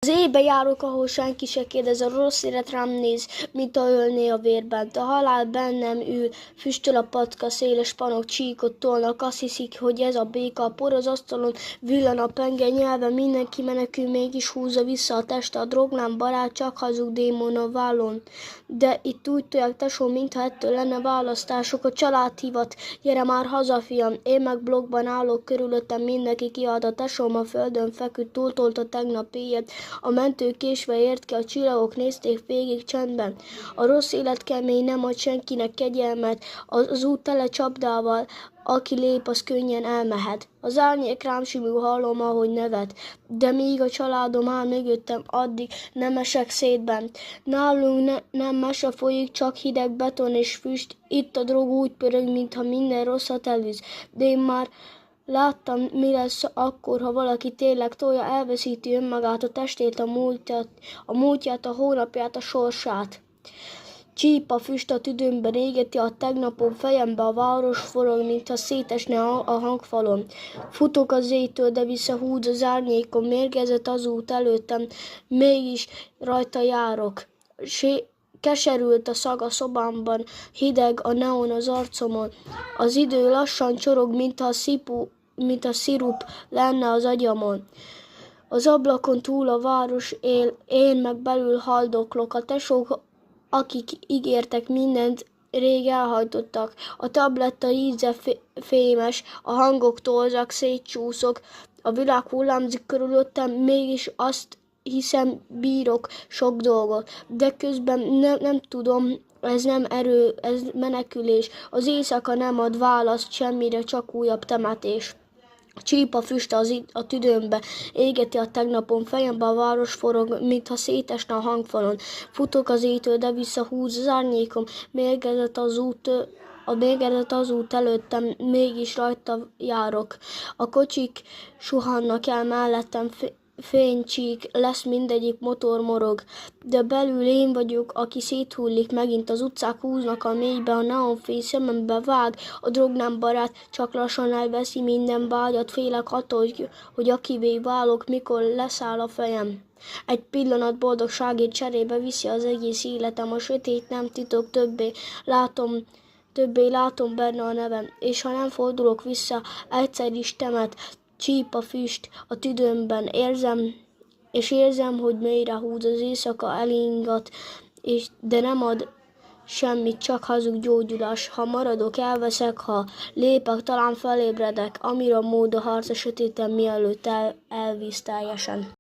Az éjbe járok, ahol senki se kérdez, a rossz élet rám néz, mint a ölné a vérben. A halál bennem ül, füstöl a patka, széles panok csíkot tolnak, azt hiszik, hogy ez a béka, a por az asztalon, villan a penge nyelven, mindenki menekül, mégis húzza vissza a teste, a drog nem barát, csak hazug démon a vállon. De itt úgy tolják, tesó, mintha ettől lenne választások, a család hivat, gyere már haza, fiam, én meg blokkban állok, körülöttem mindenki kiad, a tesóm a földön feküdt, túltolta tegnap éjjel, a mentő késve ért ki, a csillagok nézték végig csendben. A rossz élet kemény, nem ad senkinek kegyelmet, az út tele csapdával, aki lép, az könnyen elmehet. Az árnyék rám simul, hallom, ahogy nevet, de míg a családom áll mögöttem, addig nem esek szétben. Nálunk nem mese folyik, csak hideg beton és füst, itt a drog úgy pörög, mintha minden rosszat elvisz, de én már láttam, mi lesz akkor, ha valaki tényleg tolja, elveszíti önmagát, a testét, a múltját, a hónapját, a sorsát. Csípa füst a tüdőmben égeti a tegnapom fejembe, a város forog, mintha szétesne a hangfalon. Futok az éjtől, de visszahúz az árnyékon, mérgezett az út előttem, mégis rajta járok. Keserült a szag a szobámban, hideg a neon az arcomon. Az idő lassan csorog, mint a szirup lenne az agyamon. Az ablakon túl a város él, én meg belül haldoklok. A tesók, akik ígértek mindent, rég elhajtottak. A tabletta íze fémes, a hangok torzak, szétcsúszok. A világ hullámzik körülöttem, mégis azt hiszem, bírok sok dolgot, de közben nem tudom, ez nem erő, ez menekülés. Az éjszaka nem ad választ semmire, csak újabb temetés. Csípa füst a tüdőmbe, égeti a tegnapon, fejembe a város forog, mintha szétesne a hangfalon. Futok az éjtől, de visszahúz az árnyékom, mérgezett az út előttem, mégis rajta járok. A kocsik suhannak el mellettem, fénycsík lesz, mindegyik motor morog, de belül én vagyok, aki széthullik megint, az utcák húznak a mélybe, a neonfény szemembe vág, a drog nem barát, csak lassan elveszi minden vágyat, félek attól, hogy akivé válok, mikor leszáll a fejem. Egy pillanat boldogságért cserébe viszi az egész életem, a sötét nem titok, többé látom benne a nevem, és ha nem fordulok vissza, egyszer is temet. Csípa füst a tüdőmben, érzem, hogy mélyre húz az éjszaka, elingat, de nem ad semmit, csak hazug gyógyulás. Ha maradok, elveszek, ha lépek, talán felébredek, amire mód a harc a sötéten, mielőtt elvíz teljesen.